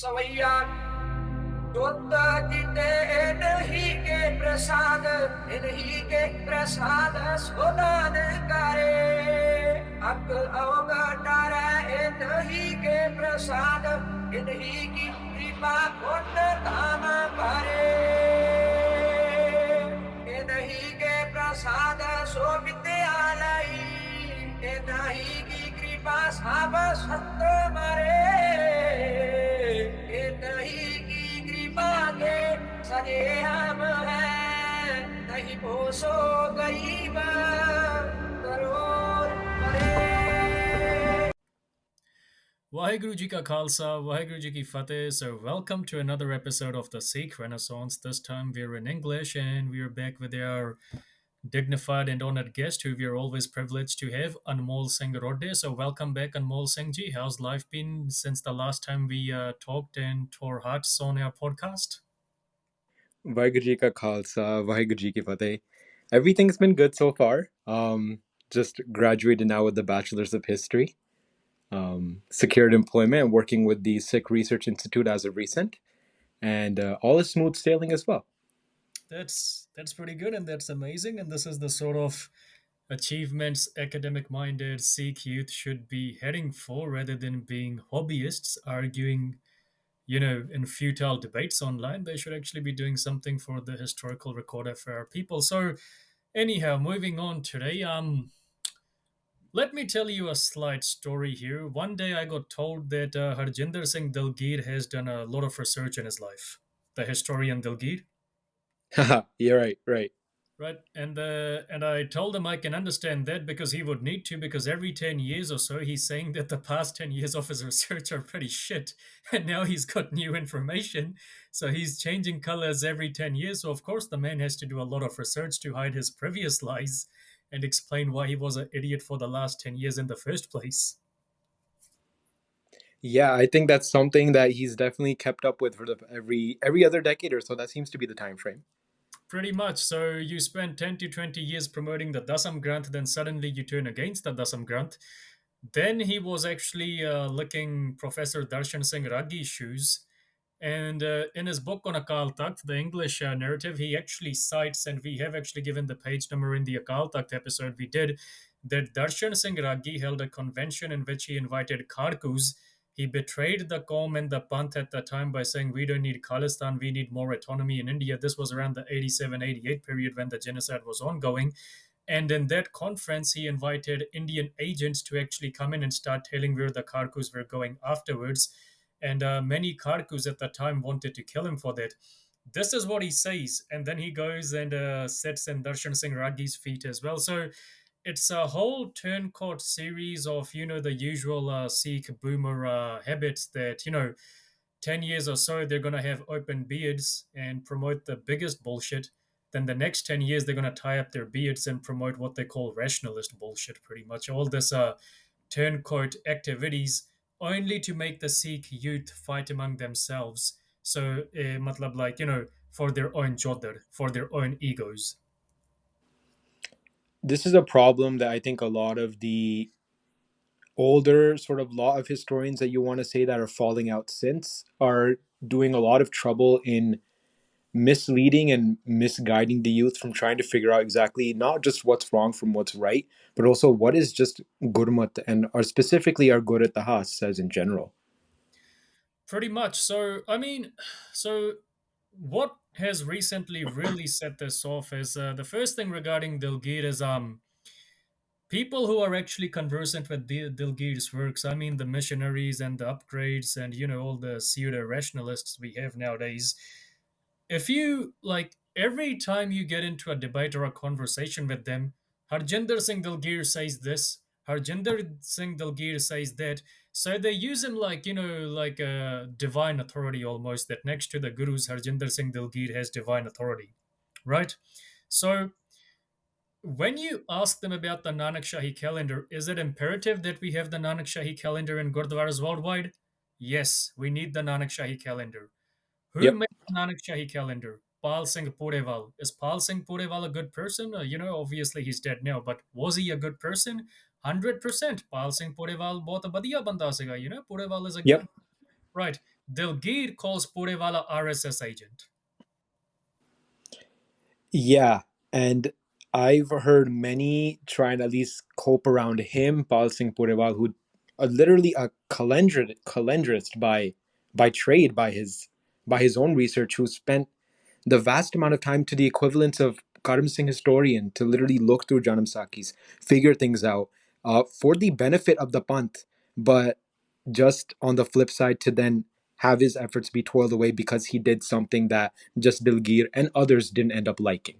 सवैया जोत जीते इन्हीं के प्रसाद सुदान करे अकल अवगटार इन्हीं के प्रसाद इन्हीं की कृपा पुण्य धाम भरे इन्हीं के प्रसाद सो विद्यालय इन्हीं की कृपा सब संत मरे नहीं की कृपा के सजे हम हैं नहीं पोसो गरीब करोड़ मरे Waheguru Ji Ka Khalsa, Waheguru Ji Ki Fateh. So, welcome to another episode of the Sikh Renaissance. This time we're in English and we're back with our dignified and honored guest who we are always privileged to have, Anmol Singh Rode. So, welcome back, Anmol Singh Ji. How's life been since the last time we talked and tore hearts on our podcast? Waheguru Ji Ka Khalsa, Waheguru Ji Ki Fateh. Everything's been good so far. Just graduated now with the Bachelor's of History. Secured employment and working with the Sikh Research Institute as of recent. And all is smooth sailing as well. That's pretty good and that's amazing. And this is the sort of achievements academic-minded Sikh youth should be heading for, rather than being hobbyists arguing, in futile debates online. They should actually be doing something for the historical record of our people. So, anyhow, moving on today. Let me tell you a slight story here. One day I got told that Harjinder Singh Dilgeer has done a lot of research in his life. The historian Dilgeer. You're right. Right, and I told him I can understand that because he would need to, because every 10 years or so he's saying that the past 10 years of his research are pretty shit, and now he's got new information, so he's changing colors every 10 years. So of course the man has to do a lot of research to hide his previous lies and explain why he was an idiot for the last 10 years in the first place. Yeah, I think that's something that he's definitely kept up with for every other decade or so. That seems to be the time frame. Pretty much. So you spend 10 to 20 years promoting the Dasam Granth, then suddenly you turn against the Dasam Granth. Then he was actually licking Professor Darshan Singh Raggi's shoes. And in his book on Akal Takht, the English narrative, he actually cites, and we have actually given the page number in the Akal Takht episode we did, that Darshan Singh Raggi held a convention in which he invited Kharkus. He betrayed the Qaum and the Panth at the time by saying, we don't need Khalistan, we need more autonomy in India. This was around the 87-88 period when the genocide was ongoing. And in that conference, he invited Indian agents to actually come in and start telling where the Kharkus were going afterwards. And many Kharkus at the time wanted to kill him for that. This is what he says. And then he goes and sits in Darshan Singh Raggi's feet as well. So it's a whole turncoat series of, the usual Sikh boomer habits that, 10 years or so, they're going to have open beards and promote the biggest bullshit. Then the next 10 years, they're going to tie up their beards and promote what they call rationalist bullshit, pretty much. All this turncoat activities only to make the Sikh youth fight among themselves. So, matlab, like, for their own jodhar, for their own egos. This is a problem that I think a lot of the older sort of lot of historians that you want to say that are falling out since are doing a lot of trouble in misleading and misguiding the youth from trying to figure out exactly not just what's wrong from what's right, but also what is just gurmat and or specifically our Gurmat Tahas says in general. Pretty much. So, what has recently really set this off is the first thing regarding Dilgeer is people who are actually conversant with Dilgeer's works. I mean, the missionaries and the upgrades and, all the pseudo rationalists we have nowadays. If you like, every time you get into a debate or a conversation with them, Harjinder Singh Dilgeer says this, Harjinder Singh Dilgeer says that. So they use him like, like a divine authority almost, that next to the gurus, Harjinder Singh Dilgeer has divine authority, right? So when you ask them about the Nanak Shahi calendar, is it imperative that we have the Nanak Shahi calendar in Gurdwaras worldwide? Yes, we need the Nanak Shahi calendar. Who Yep. made the Nanak Shahi calendar? Pal Singh Purewal. Is Pal Singh Purewal a good person? Obviously he's dead now, but was he a good person? 100%. Pal Singh Purewal bahut badiya banda siga, Purewal is a good, Yep. right. Dilgeer calls Purewala RSS agent. Yeah, and I've heard many try and at least cope around him, Pal Singh Purewal, who are literally a calendrist by trade, by his own research, who spent the vast amount of time to the equivalence of Karam Singh historian to literally look through Janam Sakis, figure things out for the benefit of the Panth, but just on the flip side to then have his efforts be toiled away because he did something that just Dilgir and others didn't end up liking.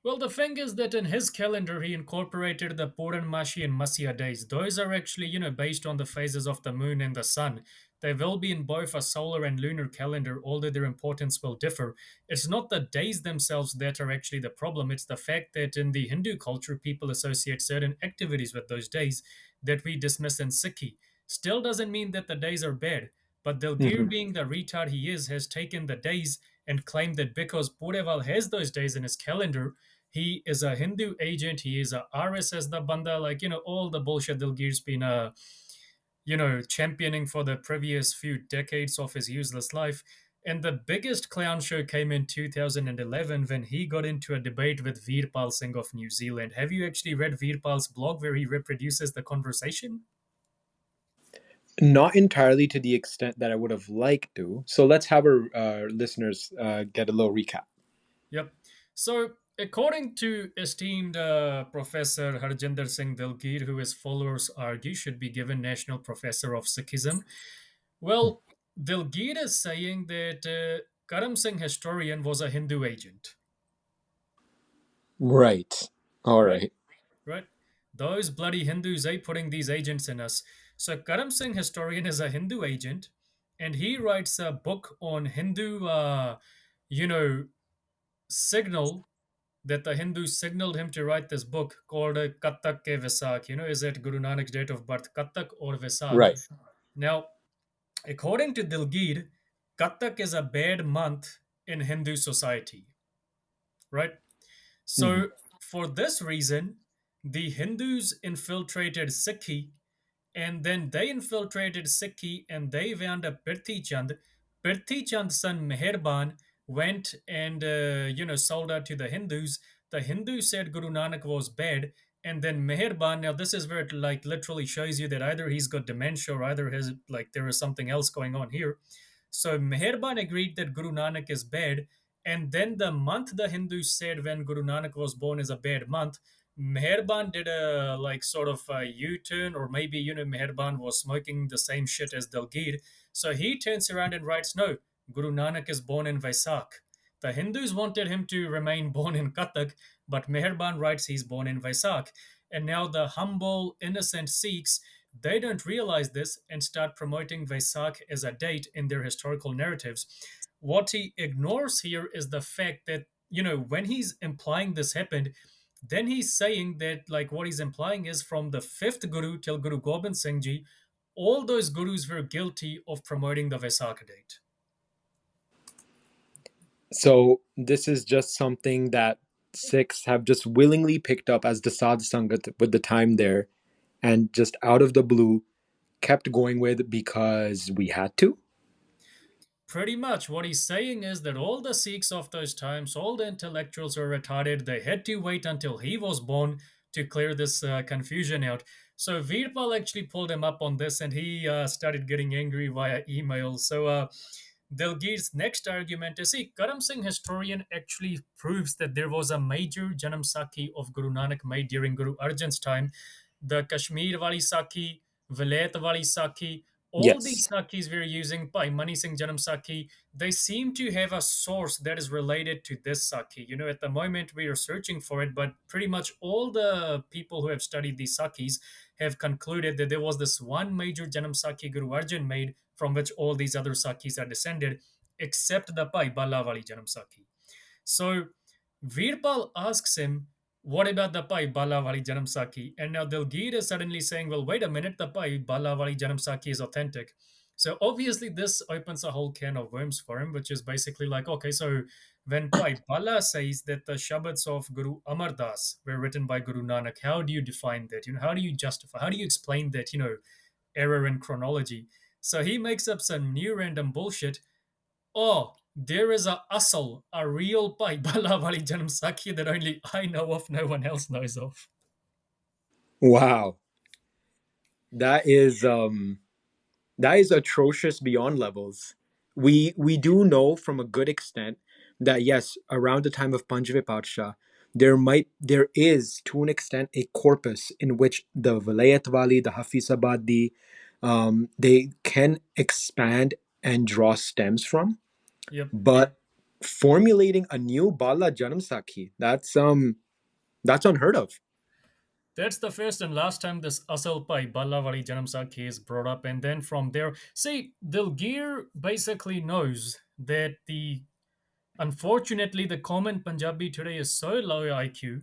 Well, the thing is that in his calendar, he incorporated the Purnamashi and Masya days. Those are actually, based on the phases of the moon and the sun. They will be in both a solar and lunar calendar, although their importance will differ. It's not the days themselves that are actually the problem. It's the fact that in the Hindu culture, people associate certain activities with those days that we dismiss in Sikhi. Still doesn't mean that the days are bad. But Dilgir, Mhm. being the retard he is, has taken the days and claimed that because Pureval has those days in his calendar, he is a Hindu agent. He is a RSS the Banda, like, all the bullshit Dilgir's been, championing for the previous few decades of his useless life. And the biggest clown show came in 2011 when he got into a debate with Veerpal Singh of New Zealand. Have you actually read Veerpal's blog where he reproduces the conversation? Not entirely to the extent that I would have liked to. So let's have our listeners get a little recap. Yep. So, according to esteemed Professor Harjinder Singh Dilgeer, who his followers argue should be given National Professor of Sikhism, well, Dilgeer is saying that Karam Singh historian was a Hindu agent, Right. All right? right. Right? Those bloody Hindus, they putting these agents in us. So Karam Singh historian is a Hindu agent, and he writes a book on Hindu, you know, signal that the Hindus signaled him to write this book called Kattak ke Visak. Is it Guru Nanak's date of birth, Kattak or Visak? Right. Now, according to Dilgeer, Kattak is a bad month in Hindu society, right? Mhm. So, for this reason, the Hindus infiltrated Sikhi, and then they infiltrated Sikhi and they wound up Prithvi Chand. Prithvi Chand's son Meherban went and sold out to the Hindus. The Hindus said Guru Nanak was bad, and then Meherban. Now this is where it like literally shows you that either he's got dementia or either his like there is something else going on here. So Meherban agreed that Guru Nanak is bad, and then the month the Hindus said when Guru Nanak was born is a bad month, Meherban did a like sort of a U-turn, or maybe Meherban was smoking the same shit as Dalgir. So he turns around and writes, "No, Guru Nanak is born in Vaisak." The Hindus wanted him to remain born in Kathak, but Meherban writes he's born in Vaisak. And now the humble, innocent Sikhs, they don't realize this and start promoting Vaisak as a date in their historical narratives. What he ignores here is the fact that, when he's implying this happened, then he's saying that, like, what he's implying is from the fifth Guru till Guru Gobind Singh Ji, all those gurus were guilty of promoting the Vaisakha date. So this is just something that Sikhs have just willingly picked up as the Sad Sangat with the time there, and just out of the blue kept going with because we had to. Pretty much what he's saying is that all the Sikhs of those times, all the intellectuals were retarded. They had to wait until he was born to clear this confusion out. So Veerpal actually pulled him up on this and he started getting angry via email. So Dilgeer's next argument is, see, Karam Singh historian actually proves that there was a major Janam Sakhi of Guru Nanak made during Guru Arjan's time. The Kashmir Wali Sakhi, Vilayat Wali Sakhi, all these Yes. Sakhis we're using by Mani Singh Janam Sakhi, they seem to have a source that is related to this Sakhi. At the moment we are searching for it, but pretty much all the people who have studied these Sakhis have concluded that there was this one major Janam Sakhi Guru Arjan made from which all these other Sakhis are descended, except the Pai Balawali Janam Sakhi. So Veerpal asks him, what about the Pai Balawali Janam Sakhi? And now Dilgeer is suddenly saying, well, wait a minute, the Pai Balawali Janam Sakhi is authentic. So obviously this opens a whole can of worms for him, which is basically like, okay, so when Pai Bala says that the Shabads of Guru Amar Das were written by Guru Nanak, how do you define that? How do you justify, how do you explain that, error in chronology? So he makes up some new random bullshit. Oh, there is a asal, a real pai balawali janam sakhi that only I know of, no one else knows of. Wow. That is that is atrocious beyond levels. We do know from a good extent that yes, around the time of Panjve Padsha, there is to an extent a corpus in which the Vilayat Wali, the Hafizabadi, they can expand and draw stems from. Yep. But formulating a new Bala Janam Sakhi, that's unheard of. That's the first and last time this Asal Pai Balawali Janam Sakhi is brought up. And then from there, see, Dilgeer basically knows that unfortunately, the common Punjabi today is so low IQ.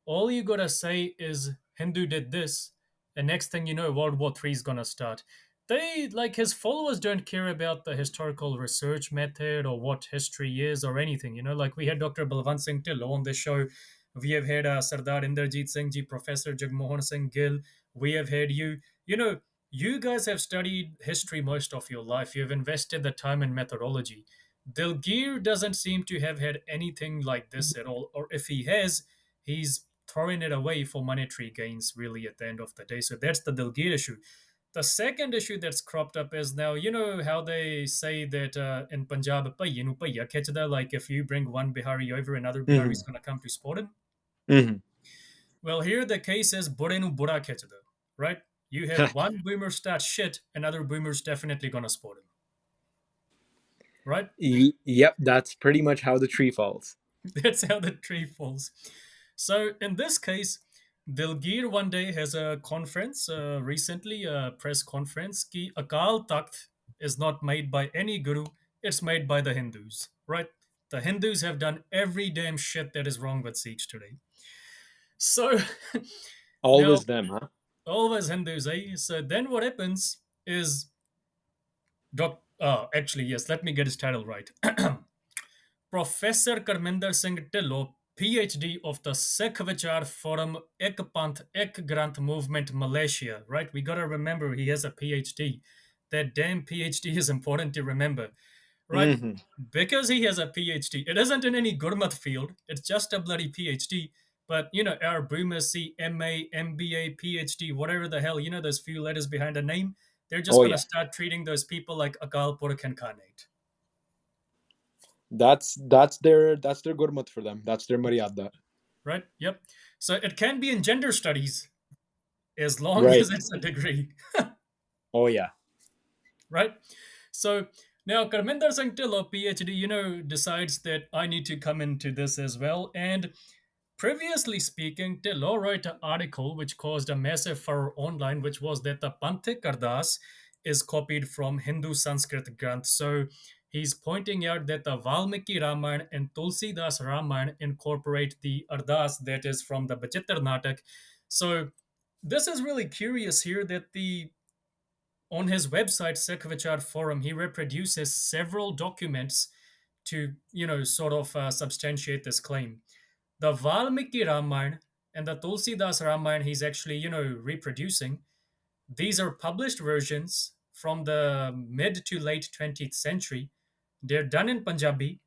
All you gotta say is Hindu did this, and next thing you know, World War III is gonna start. They, like, his followers don't care about the historical research method or what history is or anything. Like we had Dr. Balwant Singh Tillo on this show. We have had Sardar Inderjeet Singh Ji, Professor Jagmohan Singh Gill. We have had you. You guys have studied history most of your life. You have invested the time and methodology. Dilgeer doesn't seem to have had anything like this at all, or if he has, he's throwing it away for monetary gains, really, at the end of the day. So that's the Dilgeer issue. The second issue that's cropped up is now, you know how they say that in Punjab, like if you bring one Bihari over, another Bihari is Mhm. going to come to spot him. Mhm. Well, here the case is Bure nu Bura khechda, right? You have one boomer start shit, another boomer's definitely going to spot him, right? Yep, that's pretty much how the tree falls. That's how the tree falls. So in this case, Dilgeer one day has a conference, recently a press conference, ki Akal Takht is not made by any guru, it's made by the Hindus, right? The Hindus have done every damn shit that is wrong with Sikhs today. So now, Always them, huh? always Hindus, eh? So then what happens is, actually, yes, let me get his title right. Professor Karminder Singh Dhillon PhD of the Sikh Vichar Forum Ek Panth Ek Granth Movement Malaysia, right? We gotta remember he has a PhD. That damn PhD is important to remember, right? Mhm. Because he has a PhD. It isn't in any Gurmat field, it's just a bloody PhD. But our boomers see MA, MBA, PhD, whatever the hell, those few letters behind a name, they're just Oh gonna yeah. start treating those people like Akal Purakh and Khanate. That's their gurmat for them. That's their maryada. Right? Yep. So it can be in gender studies as long Right. as it's a degree, Oh yeah. right? So now Karminder Singh Dhillon, PhD, decides that I need to come into this as well. And previously speaking, Dhillon wrote an article which caused a massive furor online, which was that the Panthik Ardas is copied from Hindu Sanskrit Granth. So he's pointing out that the Valmiki Ramayana and Tulsidas Ramayana incorporate the Ardas that is from the Bachittar Natak. So this is really curious here that the on his website Sikh Vichar Forum he reproduces several documents to sort of substantiate this claim. The Valmiki Ramayana and the Tulsidas Ramayana he's actually reproducing. These are published versions from the mid to late 20th century. They're done in Punjabi.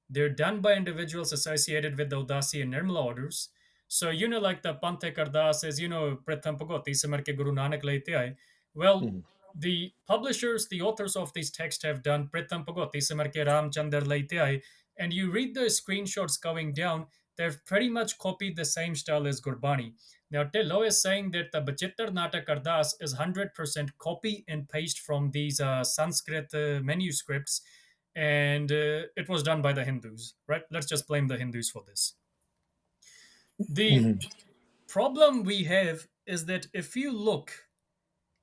They're done by individuals associated with the Udasi and Nirmala orders. So, like the Pante Kardas is, Pratham Pagoti, Samar ke Guru Nanak Laite Aaye. Well, Mhm. the publishers, the authors of these texts have done Pratham Pagoti, Samar ke Ram Chandar Laite Aaye. And you read the screenshots going down, they've pretty much copied the same style as Gurbani. Now, Tillo is saying that the Bachittar Natak Ardas is 100% copy and paste from these Sanskrit manuscripts, and it was done by the Hindus, right? Let's just blame the Hindus for this. The Mhm. problem we have is that if you look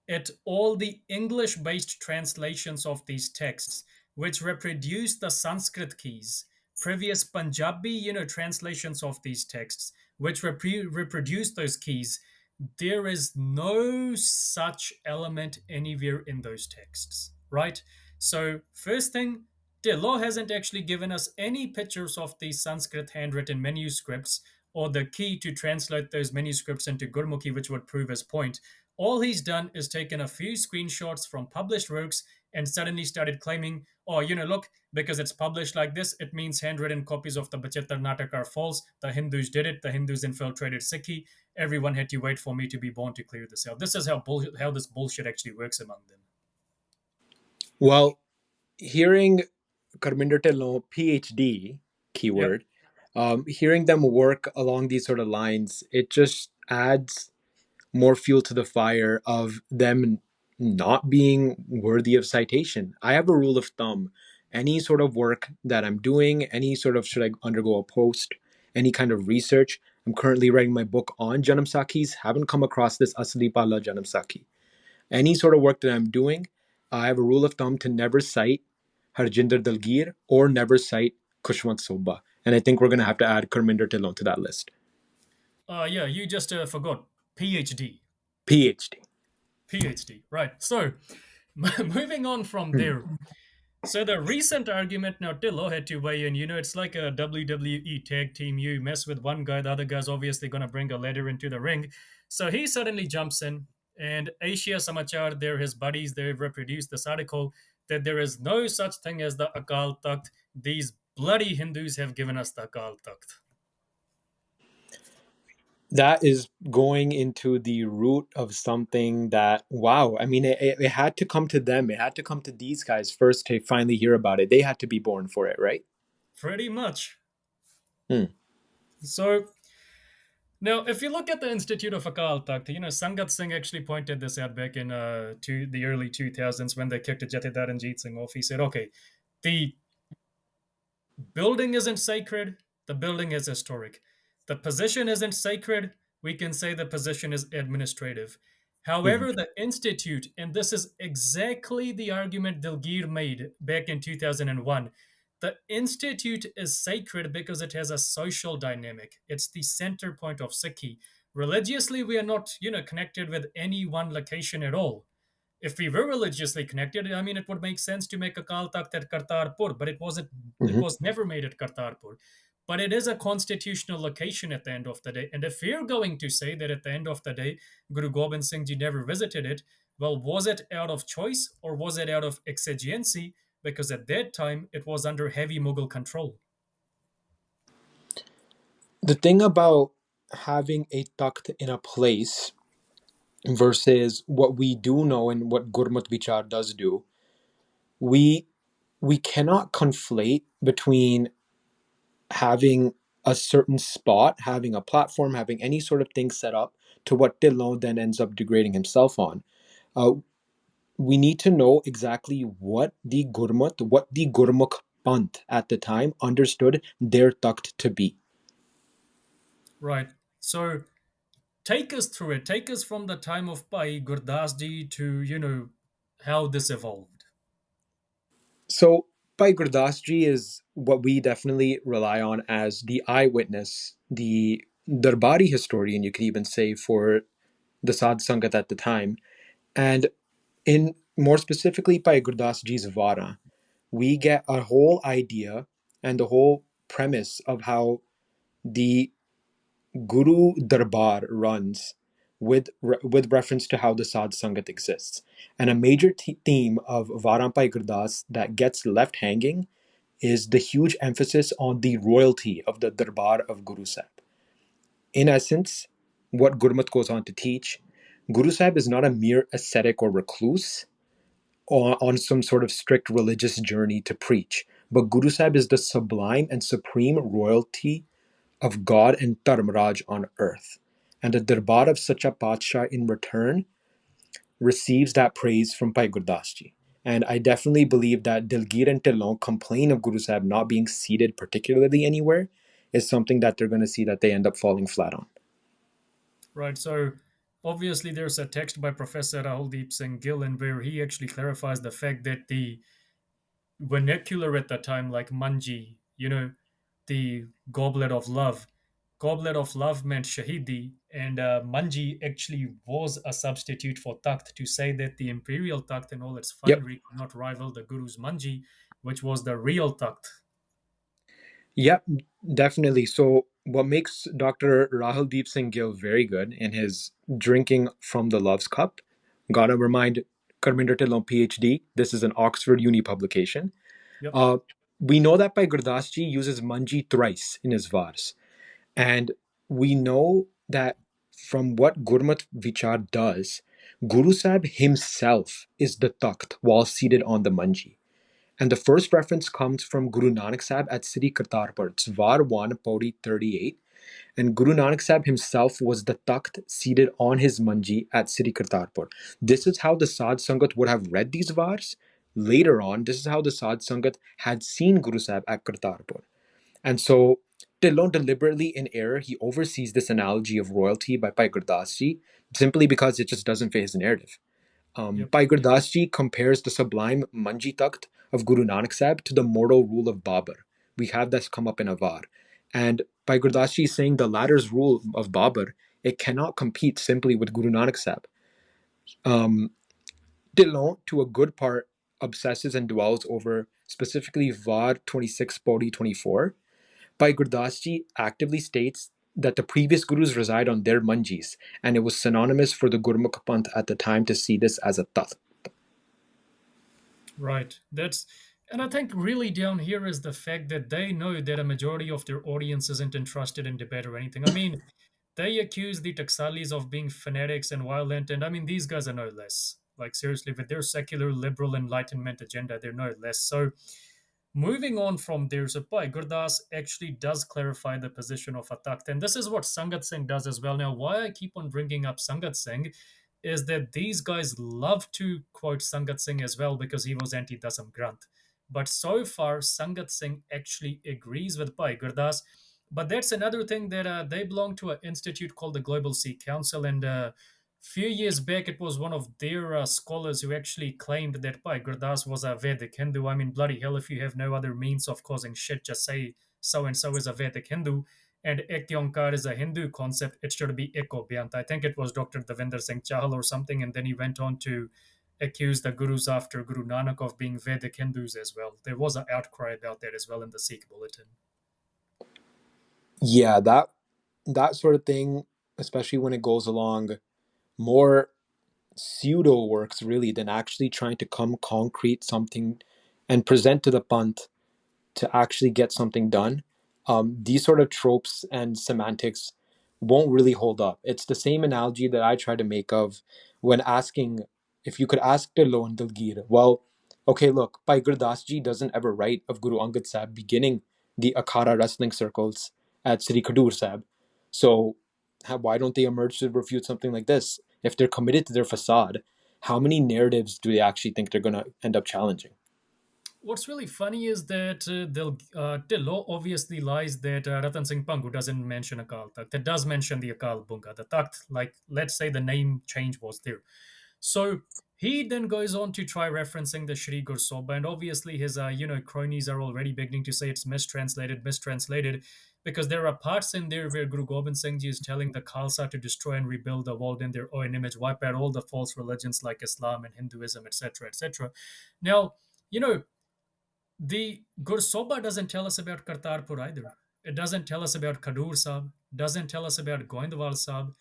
at all the English based translations of these texts, which reproduce the Sanskrit keys, previous Punjabi, translations of these texts, which reproduce those keys, there is no such element anywhere in those texts, right? So, first thing, the law hasn't actually given us any pictures of these Sanskrit handwritten manuscripts or the key to translate those manuscripts into Gurmukhi, which would prove his point. All he's done is taken a few screenshots from published works and suddenly started claiming, oh, look, because it's published like this, it means handwritten copies of the Bachittar Natak are false. The Hindus did it. The Hindus infiltrated Sikhi. Everyone had to wait for me to be born to clear this out. This is how this bullshit actually works among them. Well, hearing Karminder Dhillon PhD keyword, hearing them work along these sort of lines, it just adds more fuel to the fire of them not being worthy of citation. I have a rule of thumb. Any sort of work that I'm doing, any sort of, should I undergo a post, any kind of research. I'm currently writing my book on Janam Sakhis, haven't come across this Asli Pala Janam Sakhi. Any sort of work that I'm doing, I have a rule of thumb to never cite Harjinder Dilgeer or never cite Khushwant Sobha. And I think we're going to have to add Karminder Dhillon to that list. Yeah, you just forgot PhD. PhD. Right. So, moving on from there. So the recent argument, now Tillo had to weigh in. It's like a WWE tag team. You mess with one guy, the other guy's obviously going to bring a ladder into the ring. So he suddenly jumps in, and Asia Samachar, they're his buddies, they've reproduced this article that there is no such thing as the Akal Takht. These bloody Hindus have given us the Akal Takht. That is going into the root of something that, wow, I mean, it had to come to them. It had to come to these guys first to finally hear about it. They had to be born for it, right? Pretty much. Hmm. So now, if you look at the Institute of Akal Takht, Sangat Singh actually pointed this out back in the early 2000s when they kicked Jathedar and Jeet Singh off. He said, okay, the building isn't sacred, the building is historic. The position isn't sacred, we can say the position is administrative. However, the institute, and this is exactly the argument Dilgeer made back in 2001, the institute is sacred because it has a social dynamic. It's the center point of Sikhi. Religiously, we are not, connected with any one location at all. If we were religiously connected, I mean, it would make sense to make Akal Takht at Kartarpur, but it wasn't. It was never made at Kartarpur. But it is a constitutional location at the end of the day. And if we're going to say that at the end of the day, Guru Gobind Singh Ji never visited it, well, was it out of choice or was it out of exigency? Because at that time, it was under heavy Mughal control. The thing about having a takht in a place versus what we do know and what Gurmat Vichar does do, we cannot conflate between having a certain spot, having a platform, having any sort of thing set up to what Dhillon then ends up degrading himself on. We need to know exactly what the Gurmukh Panth at the time understood their takht to be. Right. So take us through it. Take us from the time of Bhai Gurdas Ji to, how this evolved. So Bhai Gurdas Ji is what we definitely rely on as the eyewitness, the Darbari historian, you could even say, for the Sadh Sangat at the time. And in more specifically Bhai Gurdas Ji's Vara, we get a whole idea and the whole premise of how the Guru Darbar runs with reference to how the Sadh Sangat exists. And a major theme of Varampai Gurdas that gets left hanging is the huge emphasis on the royalty of the Darbar of Guru Sahib. In essence, what Gurmat goes on to teach, Guru Sahib is not a mere ascetic or recluse on some sort of strict religious journey to preach, but Guru Sahib is the sublime and supreme royalty of God and Dharmaraj on earth. And the Darbar of Sacha Patsha in return receives that praise from Bhai Gurdas Ji. And I definitely believe that Dilgeer and Dhillon complain of Guru Sahib not being seated particularly anywhere is something that they're going to see that they end up falling flat on. Right. So obviously there's a text by Professor Rahuldeep Singh Gill in where he actually clarifies the fact that the vernacular at the time, like manji, the goblet of love meant shahidi, and manji actually was a substitute for takht to say that the imperial takht in all its finery could not rival the guru's manji, which was the real takht. Yep, definitely. So what makes Dr. Rahul Deep Singh Gill very good in his Drinking from the Love's Cup, gotta remind Karminder Dhillon PhD, this is an Oxford Uni publication. Yep. Uh, we know that Bhai Gurdas Ji uses manji thrice in his vars. And we know that from what Gurmat Vichar does, Guru Sahib himself is the Takht while seated on the manji. And the first reference comes from Guru Nanak Sahib at Sri Kartarpur. It's Var 1, Pauri 38. And Guru Nanak Sahib himself was the Takht seated on his manji at Sri Kartarpur. This is how the Sadh Sangat would have read these vars. Later on, this is how the Sadh Sangat had seen Guru Sahib at Kartarpur. And so Dhillon deliberately in error, he oversees this analogy of royalty by Bhai Gurdas Ji simply because it just doesn't fit his narrative. Yep. Bhai Gurdas Ji compares the sublime Manji Takht of Guru Nanak Sahib to the mortal rule of Babur. We have this come up in Avar. And Bhai Gurdas Ji is saying the latter's rule of Babur, it cannot compete simply with Guru Nanak Sahib. Dhillon, to a good part, obsesses and dwells over specifically Var 26, Pauri 24. Bhai Gurdas Ji actively states that the previous gurus reside on their manjis, and it was synonymous for the Gurmukh Panth at the time to see this as a takht. Right. And I think really down here is the fact that they know that a majority of their audience isn't interested in debate or anything. I mean, they accuse the Taksalis of being fanatics and violent, and I mean, these guys are no less. Like, seriously, with their secular liberal enlightenment agenda, they're no less. So, moving on from there, so Bhai Gurdas actually does clarify the position of a Takht, and this is what Sangat Singh does as well. Now, why I keep on bringing up Sangat Singh is that these guys love to quote Sangat Singh as well because he was anti Dasam Granth. But so far, Sangat Singh actually agrees with Bhai Gurdas. But that's another thing that they belong to an institute called the Global Sikh Council. And a few years back, it was one of their scholars who actually claimed that Bhai Gurdas was a Vedic Hindu. I mean, bloody hell, if you have no other means of causing shit, just say so and so is a Vedic Hindu and Ek Yonkar is a Hindu concept, it should be Eko Byant. I think it was Dr. Davinder Singh Chahal or something, and then he went on to accuse the gurus after Guru Nanak of being Vedic Hindus as well. There was an outcry about that as well in the Sikh bulletin. Yeah, that sort of thing, especially when it goes along more pseudo works really than actually trying to come concrete something and present to the Panth to actually get something done. These sort of tropes and semantics won't really hold up. It's the same analogy that I try to make of when asking if you could ask Dilgeer Dilgeer, well, okay, look, Bhai Gurdas Ji doesn't ever write of Guru Angad Sahib beginning the Akhara wrestling circles at Sri Khadur Sahib. So why don't they emerge to refute something like this? If they're committed to their facade, how many narratives do they actually think they're going to end up challenging? What's really funny is that Dillo obviously lies that Ratan Singh Pangu doesn't mention Akal Takht. It does mention the Akal Bunga, the Takht, like, let's say the name change was there. So he then goes on to try referencing the Shri Gursoba, and obviously his cronies are already beginning to say it's mistranslated, because there are parts in there where Guru Gobind Singh Ji is telling the Khalsa to destroy and rebuild the world in their own image, wipe out all the false religions like Islam and Hinduism, etc., etc. Now, the Gursoba doesn't tell us about Kartarpur either. It doesn't tell us about Khadur Sahib, doesn't tell us about Goindwal Sahib.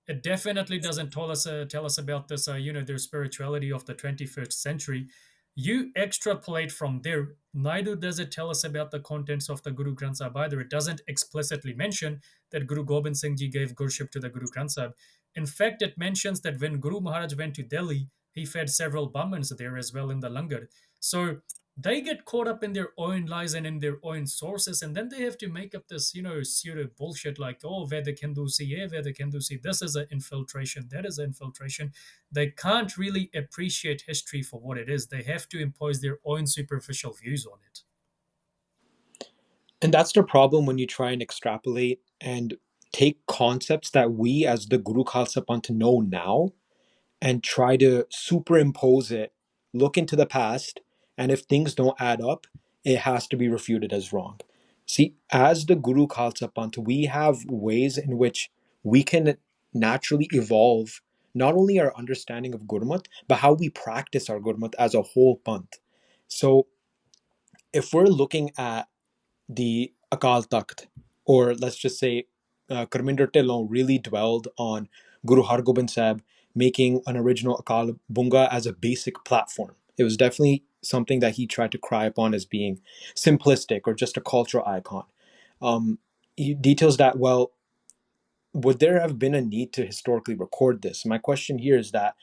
It definitely doesn't tell us about this, their spirituality of the 21st century. You extrapolate from there, neither does it tell us about the contents of the Guru Granth Sahib either. It doesn't explicitly mention that Guru Gobind Singh Ji gave Gurship to the Guru Granth Sahib. In fact, it mentions that when Guru Maharaj went to Delhi, he fed several Brahmins there as well in the langar. So they get caught up in their own lies and in their own sources, and then they have to make up this, pseudo bullshit like, oh, Vedic Hindus, yeah, Vedic Hindus, this is an infiltration, that is an infiltration. They can't really appreciate history for what it is. They have to impose their own superficial views on it. And that's the problem when you try and extrapolate and take concepts that we as the Guru Khalsa Panth know now and try to superimpose it, look into the past, and if things don't add up, it has to be refuted as wrong. See, as the Guru Khalsa Panth, we have ways in which we can naturally evolve not only our understanding of Gurmat, but how we practice our Gurmat as a whole Panth. So if we're looking at the Akal Takht, or let's just say Karminder Dhillon really dwelled on Guru Hargobind Sahib making an original Akal Bunga as a basic platform. It was definitely something that he tried to cry upon as being simplistic or just a cultural icon. He details that, well, would there have been a need to historically record this? My question here is that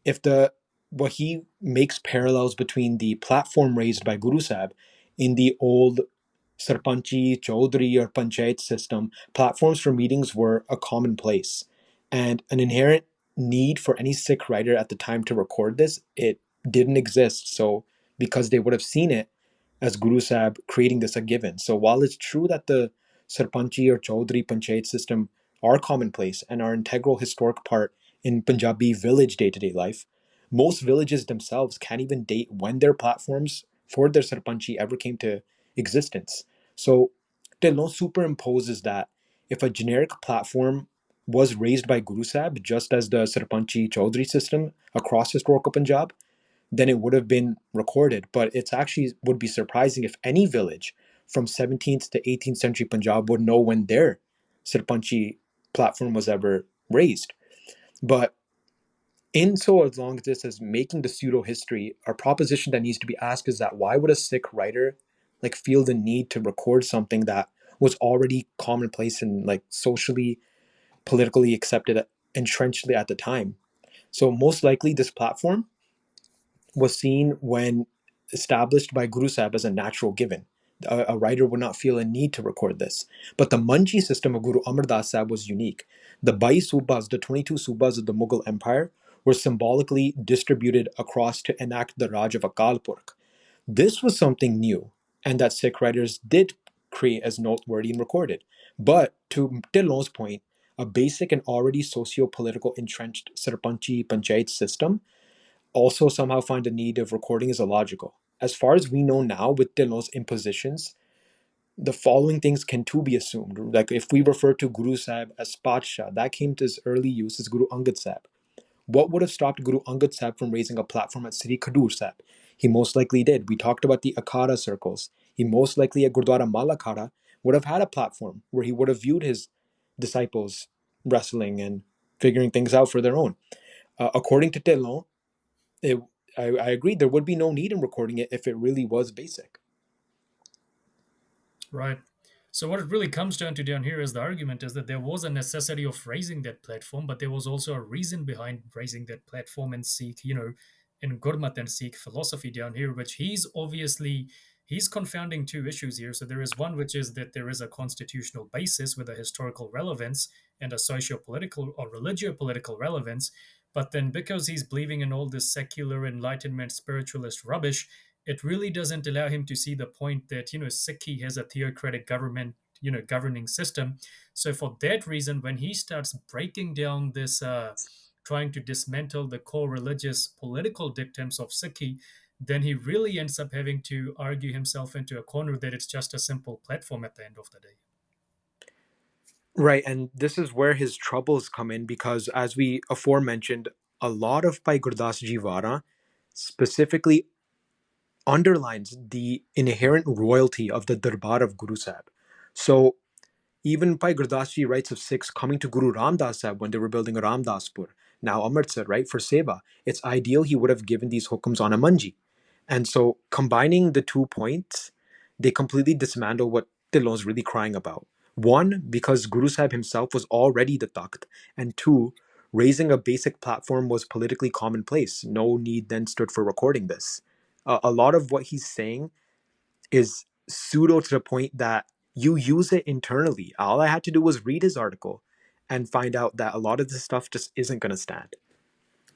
if the what he makes parallels between the platform raised by Guru Sahib in the old Sarpanchi, Chaudhary, or Panchayat system, platforms for meetings were a commonplace. And an inherent need for any Sikh writer at the time to record this, it didn't exist. So, because they would have seen it as Guru Sahib creating this a given. So, while it's true that the Sarpanchi or Chaudhary Panchayat system are commonplace and are an integral historic part in Punjabi village day to day life, most villages themselves can't even date when their platforms for their Sarpanchi ever came to existence. So Dhillon superimposes that if a generic platform was raised by Guru Sahib, just as the Sarpanchi Chaudhary system across historical Punjab, then it would have been recorded. But it's actually would be surprising if any village from 17th to 18th century Punjab would know when their Sarpanchi platform was ever raised. But in so as long as this is making the pseudo history, our proposition that needs to be asked is that why would a Sikh writer like feel the need to record something that was already commonplace and like socially, politically accepted entrenched at the time? So most likely this platform was seen when established by Guru Sahib as a natural given. A writer would not feel a need to record this. But the Manji system of Guru Amar Das Sahib was unique. The 22 subas of the Mughal Empire were symbolically distributed across to enact the Raj of Akal Purkh. This was something new, and that Sikh writers did create as noteworthy and recorded. But to Dhillon's point, a basic and already socio-political entrenched Sarpanchi Panchayat system also somehow find a need of recording is illogical. As far as we know now, with Dhillon's impositions, the following things can too be assumed. Like if we refer to Guru Sahib as Patsha, that came to his early use as Guru Angad Sahib. What would have stopped Guru Angad Sahib from raising a platform at Sri Khadur Sahib? He most likely did. We talked about the Akhada circles. He most likely at Gurdwara Malakhara would have had a platform where he would have viewed his disciples wrestling and figuring things out for their own. According to Dhillon, it, I agree, there would be no need in recording it if it really was basic. Right. So what it really comes down to down here is the argument is that there was a necessity of raising that platform, but there was also a reason behind raising that platform in Sikh, in Gurmat and Sikh philosophy down here, which he's confounding two issues here. So there is one, which is that there is a constitutional basis with a historical relevance and a socio-political or religio-political relevance. But then because he's believing in all this secular enlightenment spiritualist rubbish, it really doesn't allow him to see the point that Sikhi has a theocratic government, governing system. So for that reason, when he starts breaking down this, trying to dismantle the core religious political dictums of Sikhi, then he really ends up having to argue himself into a corner that it's just a simple platform at the end of the day. Right, and this is where his troubles come in because, as we aforementioned, a lot of Bhai Gurdas Ji Wara specifically underlines the inherent royalty of the Darbar of Guru Sahib. So even Bhai Gurdas Ji writes of Sikhs coming to Guru Ramdas Sahib when they were building a Ramdaspur, now Amritsar, right, for Seva. It's ideal he would have given these hukams on a manji. And so combining the 2 points, they completely dismantle what Dhillon's really crying about. One, because Guru Sahib himself was already the Takht, and two, raising a basic platform was politically commonplace. No need then stood for recording this. A lot of what he's saying is pseudo to the point that you use it internally. All I had to do was read his article and find out that a lot of this stuff just isn't going to stand.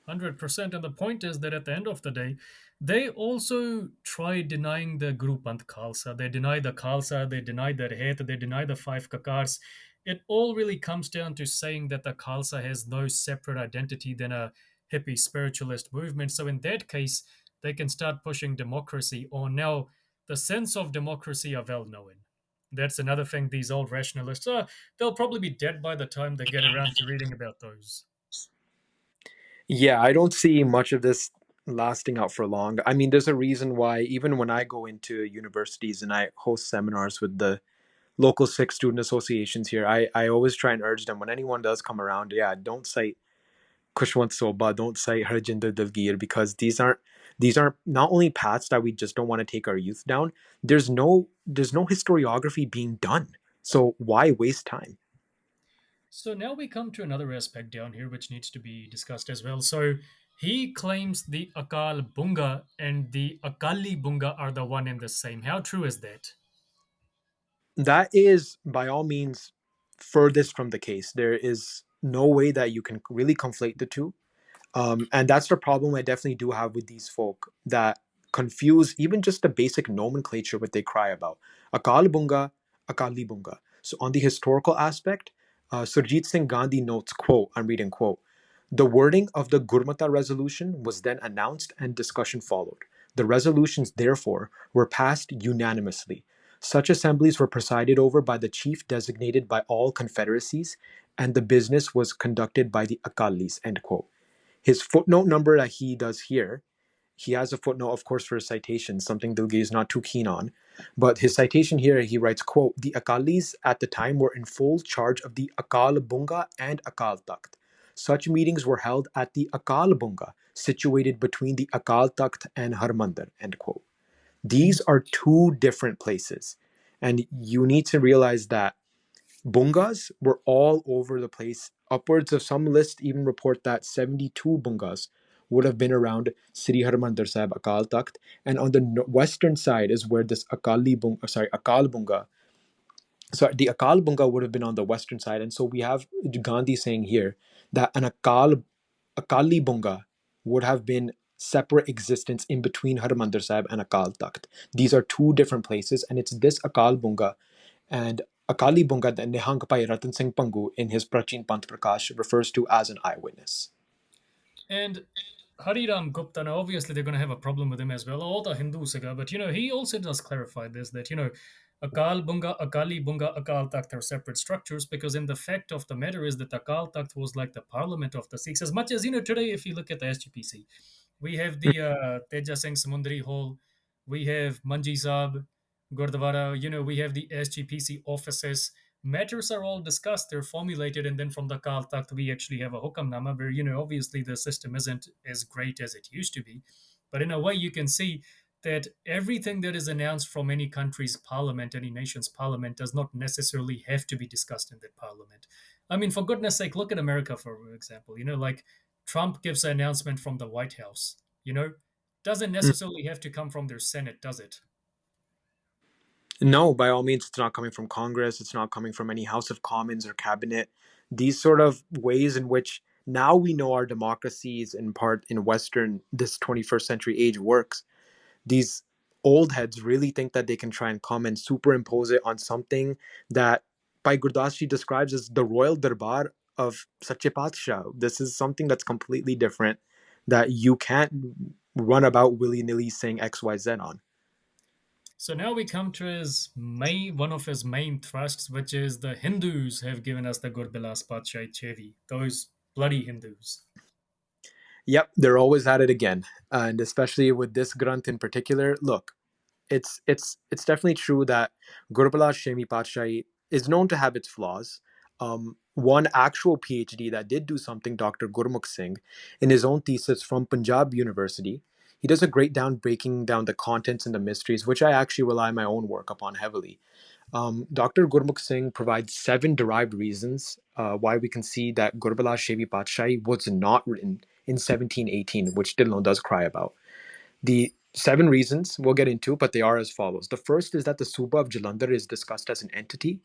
100%. And the point is that at the end of the day, they also try denying the Guru Panth Khalsa. They deny the Khalsa, they deny the Rehet, they deny the five Kakars. It all really comes down to saying that the Khalsa has no separate identity than a hippie spiritualist movement. So in that case, they can start pushing democracy on. Now, the sense of democracy are well known. That's another thing these old rationalists are. They'll probably be dead by the time they get around to reading about those. Yeah, I don't see much of this lasting out for long. I mean, there's a reason why even when I go into universities and I host seminars with the local Sikh student associations here, I always try and urge them when anyone does come around, yeah, don't cite Kushwant Soba, don't cite Harjinder Dilgeer, because these aren't not only paths that we just don't want to take our youth down. There's no historiography being done. So why waste time? So now we come to another aspect down here which needs to be discussed as well. So he claims the Akal Bunga and the Akali Bunga are the one and the same. How true is that? That is by all means furthest from the case. There is no way that you can really conflate the two. And that's the problem I definitely do have with these folk that confuse even just the basic nomenclature what they cry about. Akal Bunga, Akali Bunga. So on the historical aspect, Surjit Singh Gandhi notes, quote, I'm reading quote, the wording of the Gurmata resolution was then announced and discussion followed. The resolutions, therefore, were passed unanimously. Such assemblies were presided over by the chief designated by all confederacies, and the business was conducted by the Akalis, end quote. His footnote number that he does here, he has a footnote, of course, for his citation, something Dilgeer is not too keen on. But his citation here, he writes, quote, the Akalis at the time were in full charge of the Akal Bunga and Akal Takht. Such meetings were held at the Akal Bunga, situated between the Akal Takht and Harmandir, end quote. These are two different places. And you need to realize that Bungas were all over the place. Upwards of some lists even report that 72 Bungas would have been around Sri Harmandir Sahib Akal Takht, and on the western side is where this Akal Bunga. So the Akal Bunga would have been on the western side, and so we have Gandhi saying here that an Akali Bunga would have been separate existence in between Harmandir Sahib and Akal Takht. These are two different places, and it's this Akal Bunga and Akali Bunga that Nihang Pai Ratan Singh Pangu in his Prachin Panth Prakash refers to as an eyewitness. And Hariram Gupta, now obviously they're going to have a problem with him as well, all the Hindus, but he also does clarify this that Akal Bunga, Akali Bunga, Akal Takht are separate structures because in the fact of the matter is that Akal Takht was like the parliament of the Sikhs. As much as today, if you look at the SGPC, we have the Teja Singh Samundari Hall, we have Manji Sahib, Gurdwara, we have the SGPC offices. Matters are all discussed, they're formulated, and then from the Akal Takht, we actually have a Hukamnama where, obviously the system isn't as great as it used to be. But in a way, you can see that everything that is announced from any country's parliament, any nation's parliament, does not necessarily have to be discussed in that parliament. I mean, for goodness sake, look at America, for example. Like Trump gives an announcement from the White House, doesn't necessarily have to come from their Senate, does it? No, by all means, it's not coming from Congress. It's not coming from any House of Commons or cabinet. These sort of ways in which now we know our democracies in part in Western, this 21st century age works. These old heads really think that they can try and come and superimpose it on something that Bhai Gurdas Ji describes as the royal darbar of Sache Patsha. This is something that's completely different that you can't run about willy-nilly saying XYZ on. So now we come to one of his main thrusts, which is the Hindus have given us the Gurbilas Patshai Chevi, those bloody Hindus. Yep, they're always at it again, and especially with this grunt in particular. Look, it's definitely true that Gurbala Shemi Patshai is known to have its flaws. One actual PhD that did do something, Dr. Gurmukh Singh, in his own thesis from Punjab University, he does a great breaking down the contents and the mysteries, which I actually rely my own work upon heavily. Dr. Gurmukh Singh provides 7 derived reasons why we can see that Gurbala Shevi Patshai was not written in 1718, which Dillon does cry about. The 7 reasons we'll get into, but they are as follows. The first is that the Suba of Jalandhar is discussed as an entity,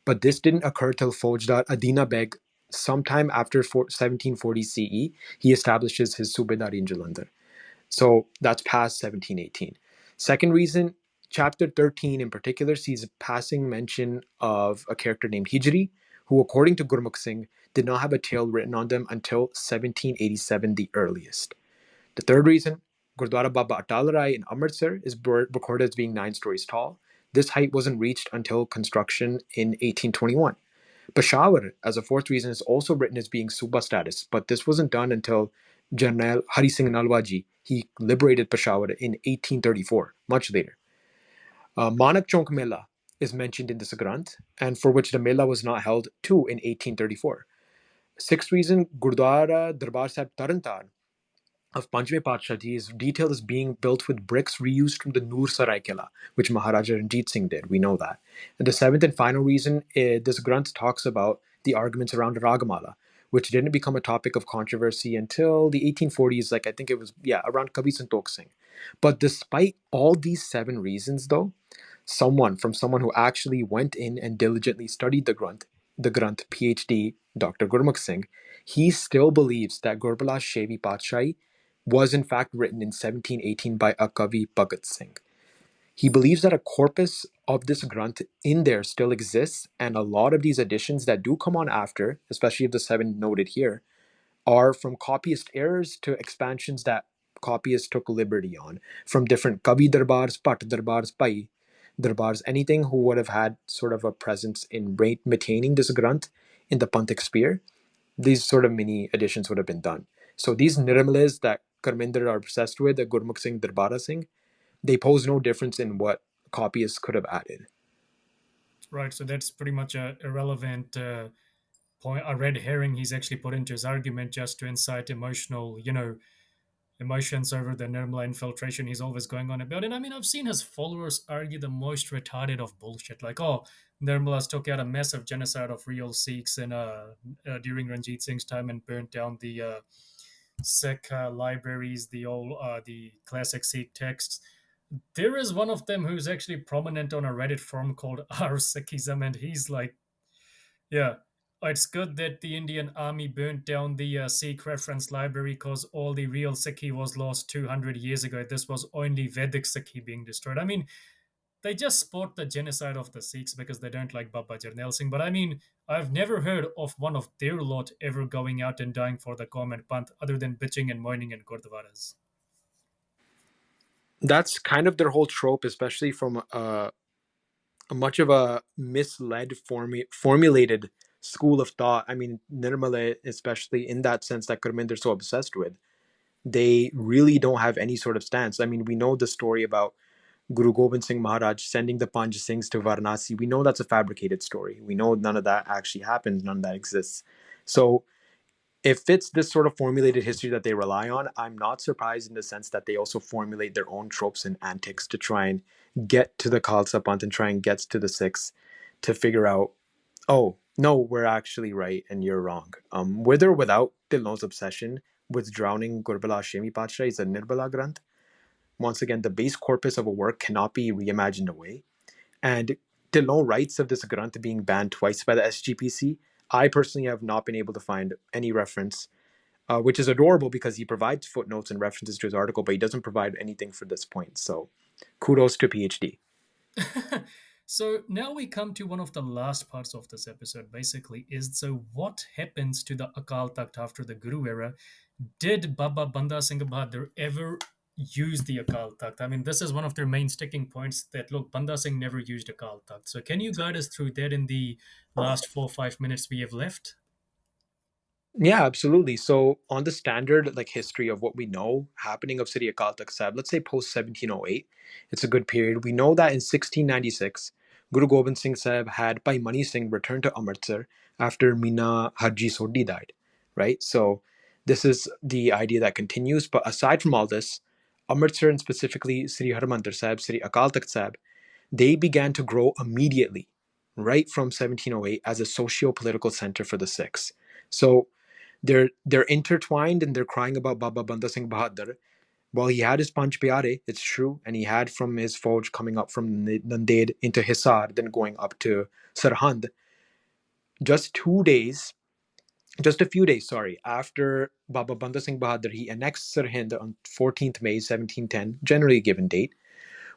but this didn't occur till Faujdar Adina Beg sometime after 1740 CE. He establishes his Subedari in Jalandhar. So that's past 1718. Second reason, chapter 13 in particular sees a passing mention of a character named Hijri, who according to Gurmukh Singh did not have a tale written on them until 1787, the earliest. The third reason, Gurdwara Baba Atal Rai in Amritsar is recorded as being 9 stories tall. This height wasn't reached until construction in 1821. Peshawar, as a fourth reason, is also written as being Suba status, but this wasn't done until General Hari Singh Nalwaji. He liberated Peshawar in 1834, much later. Manak Chowk Mela is mentioned in this Granth, and for which the Mela was not held too in 1834. Sixth reason, Gurdwara Darbar Sahib Tarantaran of Panjve Patshahi is detailed as being built with bricks reused from the Noor Sarai Killa, which Maharaja Ranjit Singh did. We know that. And the seventh and final reason, this Granth talks about the arguments around Ragamala, which didn't become a topic of controversy until the 1840s, like I think it was, around Kabir Santok Singh. But despite all these seven reasons, though, someone who actually went in and diligently studied the Granth PhD, Dr. Gurmukh Singh, he still believes that Gurbala's Shevi Patshahi was in fact written in 1718 by a Kavi Bhagat Singh. He believes that a corpus of this Granth in there still exists, and a lot of these additions that do come on after, especially of the seven noted here, are from copyist errors to expansions that copyists took liberty on, from different Kavi Darbars, Pat Darbars, Pai Darbars, anything who would have had sort of a presence in maintaining this Granth in the Panthic sphere. These sort of mini additions would have been done. So these Nirmales that Karminder are obsessed with, the Gurmukh Singh, Darbara Singh, they pose no difference in what copyists could have added. Right, so that's pretty much a irrelevant point, a red herring he's actually put into his argument just to incite emotions over the Nirmala infiltration he's always going on about. And I mean, I've seen his followers argue the most retarded of bullshit, like, oh, Nirmala's took out a massive genocide of real Sikhs during Ranjit Singh's time and burnt down the Sikh libraries, the classic Sikh texts. There is one of them who's actually prominent on a Reddit forum called R Sikhism, and he's like, yeah, it's good that the Indian army burnt down the Sikh reference library because all the real Sikhi was lost 200 years ago. This was only Vedic Sikhi being destroyed. I mean, they just support the genocide of the Sikhs because they don't like Baba Jarnail Singh. But I mean, I've never heard of one of their lot ever going out and dying for the Qawm and Panth other than bitching and moaning in Gurdwaras. That's kind of their whole trope, especially from a much of a misled formulated school of thought. I mean, Nirmala, especially in that sense that Karminder's so obsessed with, they really don't have any sort of stance. I mean, we know the story about Guru Gobind Singh Maharaj sending the Panj Singhs to Varanasi. We know that's a fabricated story. We know none of that actually happened, none of that exists. So if it's this sort of formulated history that they rely on, I'm not surprised in the sense that they also formulate their own tropes and antics to try and get to the Khalsa Panth and try and get to the Sikhs to figure out, oh, no, we're actually right and you're wrong. With or without Dillon's obsession with drowning Gurbala Shemi Pacha is a Nirbala Granth. Once again, the base corpus of a work cannot be reimagined away. And Dillon writes of this Granth being banned twice by the SGPC. I personally have not been able to find any reference, which is adorable because he provides footnotes and references to his article, but he doesn't provide anything for this point. So kudos to PhD. So now we come to one of the last parts of this episode, basically, is so what happens to the Akal Takht after the Guru era? Did Baba Banda Singh Bahadur ever use the Akal Takht? I mean, this is one of their main sticking points that, look, Banda Singh never used Akal Takht. So can you guide us through that in the last 4 or 5 minutes we have left? Yeah, absolutely. So on the standard like history of what we know happening of Sri Akal Takht Sahib, let's say post 1708, it's a good period. We know that in 1696, Guru Gobind Singh Sahib had Bhai Mani Singh return to Amritsar after Meena Harji Sodhi died, right? So this is the idea that continues. But aside from all this, Amritsar and specifically Sri Harmandir Sahib, Sri Akal Takht Sahib, they began to grow immediately, right from 1708 as a socio-political center for the Sikhs. So they're intertwined and they're crying about Baba Banda Singh Bahadur. Well, he had his Panch Pyare, it's true, and he had from his Fauj coming up from Nanded into Hisar, then going up to Sarhand. Just a few days, after Baba Banda Singh Bahadur, he annexed Sarhind on 14th May 1710, generally a given date.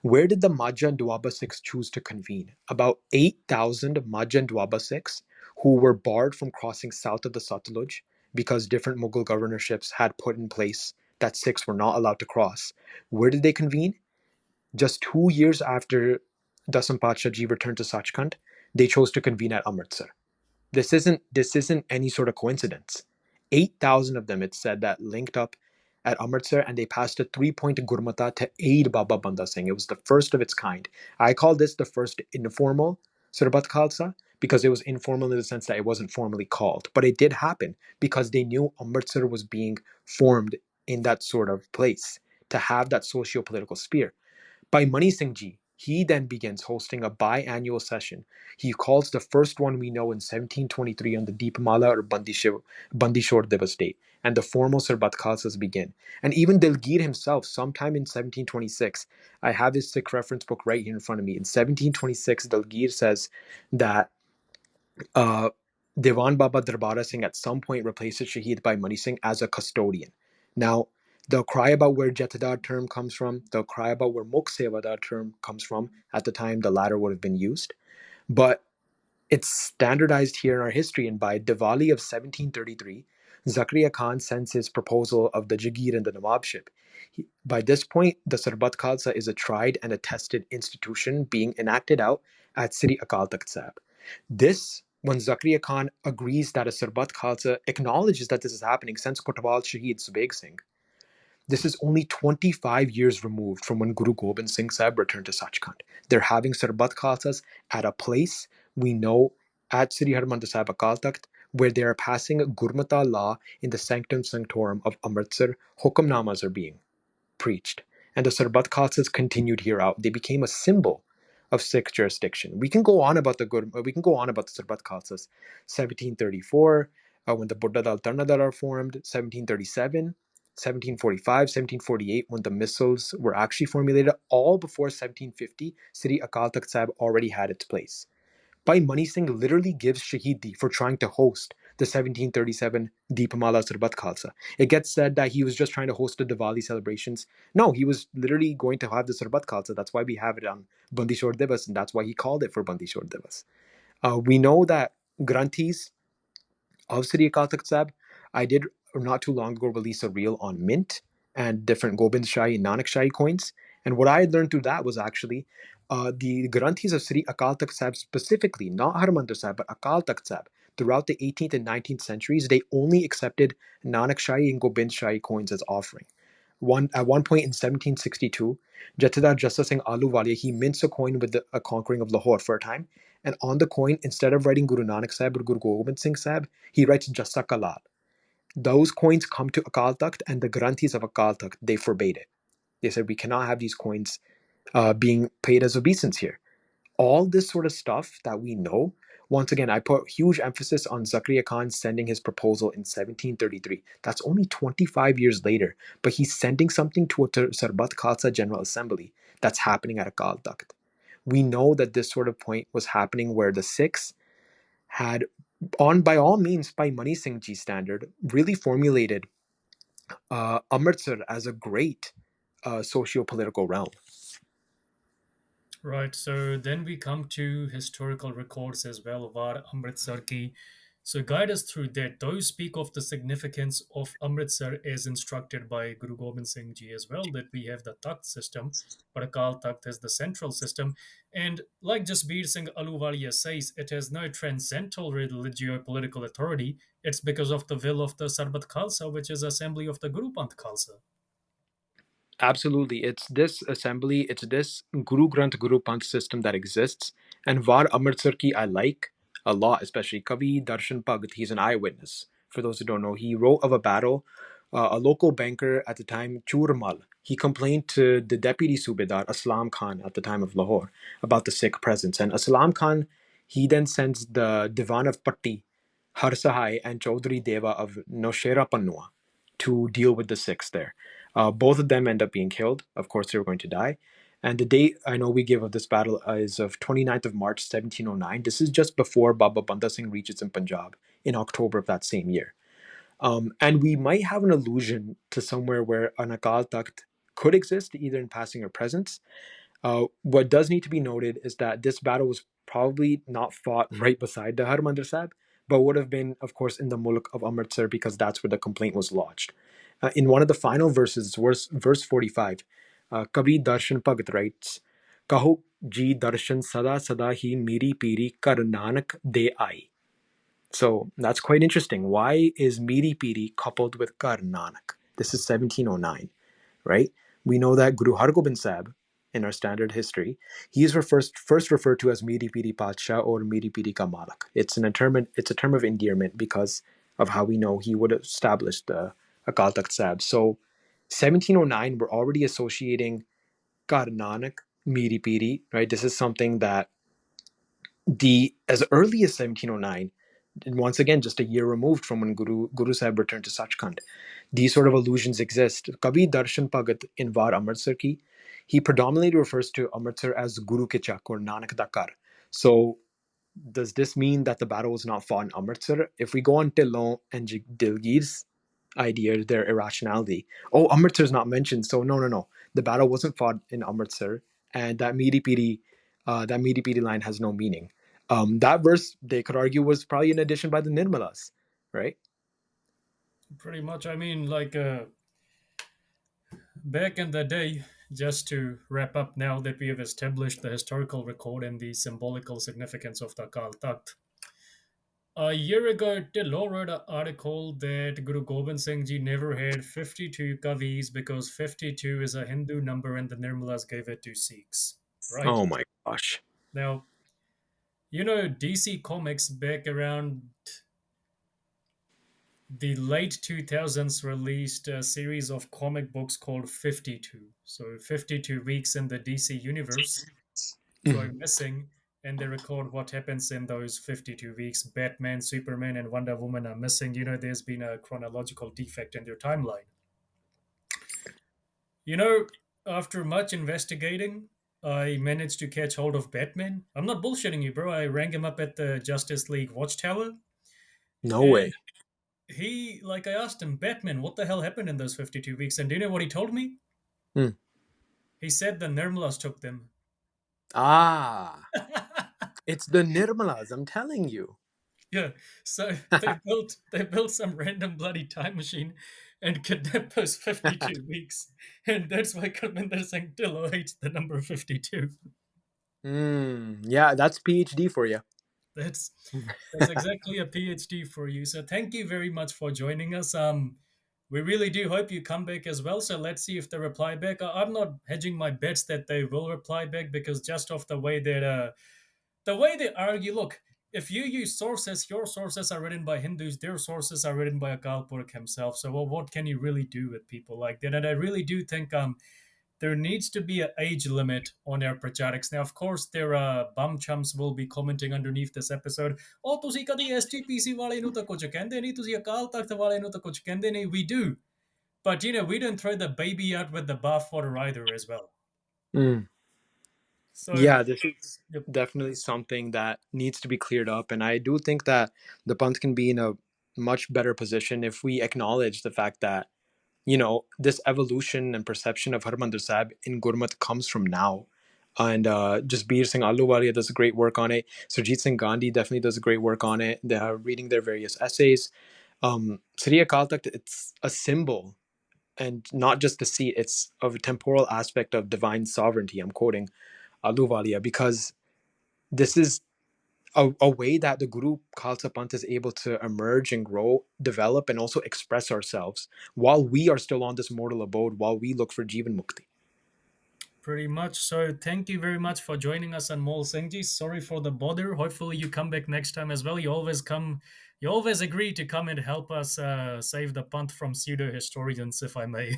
Where did the Majha and Dwaba Sikhs choose to convene? About 8,000 Majha and Dwaba Sikhs who were barred from crossing south of the Satluj because different Mughal governorships had put in place that Sikhs were not allowed to cross. Where did they convene? Just 2 years after Dasam Pacha Ji returned to Sachkhand, they chose to convene at Amritsar. This isn't any sort of coincidence. 8,000 of them, it's said, that linked up at Amritsar, and they passed a 3-point Gurmata to aid Baba Banda Singh. It was the first of its kind. I call this the first informal Sarbat Khalsa because it was informal in the sense that it wasn't formally called. But it did happen because they knew Amritsar was being formed in that sort of place to have that socio-political sphere. By Mani Singh Ji, he then begins hosting a biannual session. He calls the first one we know in 1723 on the Deepmala or Bandishor Divas date, and the formal Sarbat Khalsas begin. And even Dilgeer himself, sometime in 1726, I have his Sikh reference book right here in front of me. In 1726, Dilgeer says that uh, Dewan Baba Darbara Singh at some point replaces Shaheed by Mani Singh as a custodian. Now, they'll cry about where Jatadar term comes from. They'll cry about where Mukh Sevadar term comes from. At the time, the latter would have been used. But it's standardized here in our history, and by Diwali of 1733, Zakaria Khan sends his proposal of the Jagir and the Nawabship. By this point, the Sarbat Khalsa is a tried and a tested institution being enacted out at Sri Akal Takhat. This, when Zakaria Khan agrees that a Sarbat Khalsa acknowledges that this is happening since Kotwal Shaheed Subeg Singh, this is only 25 years removed from when Guru Gobind Singh Sahib returned to Sachkhand. They're having Sarbat Khalsas at a place we know at Sri Harmandir Sahib Akal Takht, where they are passing a Gurmata law in the sanctum sanctorum of Amritsar. Hukamnamas are being preached. And the Sarbat Khalsas continued here out. They became a symbol of Sikh jurisdiction. We can go on about the Sarbat Khalsas. 1734, when the Buddha Dal Tarnadar are formed. 1737, 1745, 1748, when the missiles were actually formulated. All before 1750, Sri Akal Takht Sahib already had its place. Bhai Mani Singh literally gives Shahidi for trying to host the 1737 Deepamala Sarbat Khalsa. It gets said that he was just trying to host the Diwali celebrations. No, he was literally going to have the Sarbat Khalsa. That's why we have it on Bandishor Divas, and that's why he called it for Bandishor Divas. We know that Granthis of Sri Akal Takht Sahib, I did not too long ago release a reel on mint and different Gobind Shahi and Nanak Shahi coins. And what I had learned through that was actually the Granthis of Sri Akal Takht Sahib specifically, not Harmandir Sahib, but Akal Takht Sahib, throughout the 18th and 19th centuries, they only accepted Nanak Shahi and Gobind Shahi coins as offering. At one point in 1762, Jatidar Jassa Singh Ahluwalia, he mints a coin with a conquering of Lahore for a time. And on the coin, instead of writing Guru Nanak Sahib or Guru Gobind Singh Sahib, he writes Jassa Kalal. Those coins come to Akal Takht, and the Granthis of Akal Takht, they forbade it. They said, we cannot have these coins being paid as obeisance here. All this sort of stuff that we know, once again, I put huge emphasis on Zakaria Khan sending his proposal in 1733. That's only 25 years later, but he's sending something to a Sarbat Khalsa General Assembly that's happening at Akal Takht. We know that this sort of point was happening where the Sikhs had, by all means, by Mani Singh Ji standard, really formulated Amritsar as a great socio-political realm. Right, so then we come to historical records as well, Var Amritsar ki. So guide us through that. Those speak of the significance of Amritsar as instructed by Guru Gobind Singh Ji as well, that we have the Takht system, but Akal Takht is the central system. And like Jasbir Singh Ahluwalia says, it has no transcendental religio-political authority. It's because of the will of the Sarbat Khalsa, which is assembly of the Guru Panth Khalsa. Absolutely. It's this assembly, it's this Guru Granth Guru Panth system that exists. And Var Amritsar ki I like a lot, especially Kavi Darshan Bhagat. He's an eyewitness. For those who don't know, he wrote of a battle. A local banker at the time, Churmal, he complained to the deputy Subedar, Aslam Khan, at the time of Lahore, about the Sikh presence. And Aslam Khan, he then sends the Divan of Patti, Har Sahai, and Chaudhry Deva of Noshera Pannua to deal with the Sikhs there. Both of them end up being killed. Of course, they were going to die. And the date I know we give of this battle is of 29th of March, 1709. This is just before Baba Banda Singh reaches in Punjab in October of that same year. And we might have an allusion to somewhere where an Akal Takht could exist, either in passing or presence. What does need to be noted is that this battle was probably not fought right beside the Harmandir Sahib, but would have been, of course, in the Mulk of Amritsar because that's where the complaint was lodged. In one of the final verses, verse 45, Kabir Darshan Bhagat writes, Kaho ji darshan sada sada hi miri piri kar nanak de ai. So that's quite interesting. Why is miri piri coupled with kar nanak? This is 1709, right? We know that Guru Hargobind Sahib, in our standard history, he is first referred to as Miri Piri Padsha or Miri Piri Ka Malak. It's a term of endearment because of how we know he would have established the Akal Takht Sahib. So 1709, we're already associating Kar Nanak, Miri Piri, right? This is something that as early as 1709, and once again, just a year removed from when Guru Sahib returned to Sachkhand, these sort of allusions exist. Kabir Darshan Bhagat in Var Amritsar ki, he predominantly refers to Amritsar as Guru Ke Chak or Nanak da Kar. So does this mean that the battle was not fought in Amritsar? If we go on Dhillon and Dilgeer's idea, their irrationality, oh, Amritsar is not mentioned, so no. The battle wasn't fought in Amritsar, and that Miri Piri line has no meaning. That verse, they could argue, was probably an addition by the Nirmalas, right? Pretty much. I mean, like back in the day, just to wrap up now that we have established the historical record and the symbolical significance of the Akal Takht. A year ago, Dhillon wrote an article that Guru Gobind Singh Ji never had 52 kavis because 52 is a Hindu number and the Nirmalas gave it to Sikhs, right? Oh my gosh. Now, you know, DC Comics back around the late 2000s released a series of comic books called 52. So 52 weeks in the DC universe go missing and they record what happens in those 52 weeks. Batman, Superman, and Wonder Woman are missing. You know, there's been a chronological defect in their timeline. You know, after much investigating, I managed to catch hold of Batman. I'm not bullshitting you, bro. I rang him up at the Justice League Watchtower. No And way. I asked him, Batman, what the hell happened in those 52 weeks? And do you know what he told me? Hmm. He said the Nirmalas took them. Ah, it's the Nirmalas, I'm telling you. Yeah, so they built some random bloody time machine and kidnapped those 52 weeks. And that's why Karminder Singh Dhillon hates the number 52. Yeah, that's PhD for you. That's exactly a PhD for you. So thank you very much for joining us. We really do hope you come back as well. So let's see if they reply back. I'm not hedging my bets that they will reply back because just off the way they argue. Look, if you use sources, your sources are written by Hindus, their sources are written by Akal Purakh himself. So what can you really do with people like that? And I really do think there needs to be an age limit on our projects. Now, of course, there are bum chums will be commenting underneath this episode. Oh, ਤੁਸੀਂ ਕਦੀ SGPC ਵਾਲੇ ਨੂੰ ਤਾਂ ਕੁਝ ਕਹਿੰਦੇ ਨਹੀਂ, ਤੁਸੀਂ ਅਕਾਲ ਤਖਤ ਵਾਲੇ ਨੂੰ ਤਾਂ ਕੁਝ ਕਹਿੰਦੇ ਨਹੀਂ. We do. But, you know, we don't throw the baby out with the bathwater either as well. So, yeah, this is yep. definitely something that needs to be cleared up. And I do think that the Panth can be in a much better position if we acknowledge the fact that, you know, this evolution and perception of Harmandir Sahib in Gurmat comes from now. And just Beer Singh Ahluwalia does a great work on it. Surjit Singh Gandhi definitely does a great work on it. They are reading their various essays. Sri Akal Takht, it's a symbol and not just a seat. It's of a temporal aspect of divine sovereignty. I'm quoting Ahluwalia because this is a way that the Guru Khalsa Panth is able to emerge and grow, develop, and also express ourselves while we are still on this mortal abode, while we look for Jivan Mukti. Pretty much. So thank you very much for joining us, Anmol Singh Ji. Sorry for the bother. Hopefully you come back next time as well. You always agree to come and help us save the Panth from pseudo-historians, if I may.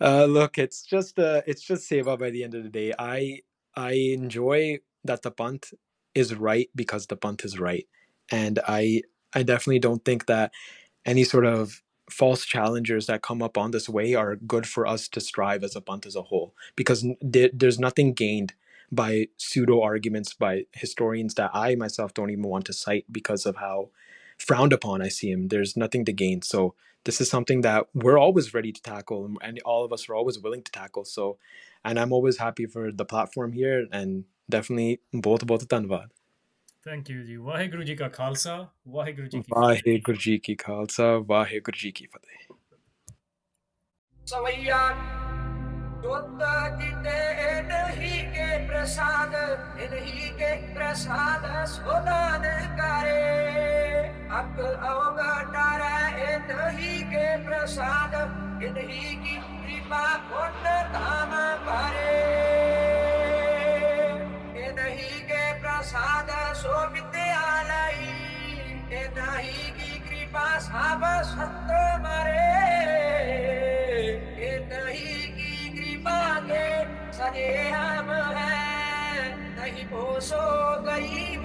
Look, it's just seva by the end of the day. I enjoy that the Panth is right because the Panth is right, and I definitely don't think that any sort of false challengers that come up on this way are good for us to strive as a Panth as a whole, because there's nothing gained by pseudo arguments by historians that I myself don't even want to cite because of how frowned upon I see him. There's nothing to gain. So this is something that we're always ready to tackle, and all of us are always willing to tackle. So, and I'm always happy for the platform here, and definitely बहुत बहुत धन्यवाद. Thank you ji. Waheguru ji ka khalsa, Waheguru ji ki Waheguru ji की खालसा वाहेगुरु जी की फतेह. सवैया जुत जिते इन्हीं के प्रसाद सुदान करे अकल अवगटार इन्हीं के प्रसाद इन्हीं की कृपा पुण्य धाम भरे इन्हीं के प्रसाद सो विद्यालय इन्हीं की कृपा सब सत्य मरे इन्हीं की कृपा के सने हम है नहीं पोसो गरीब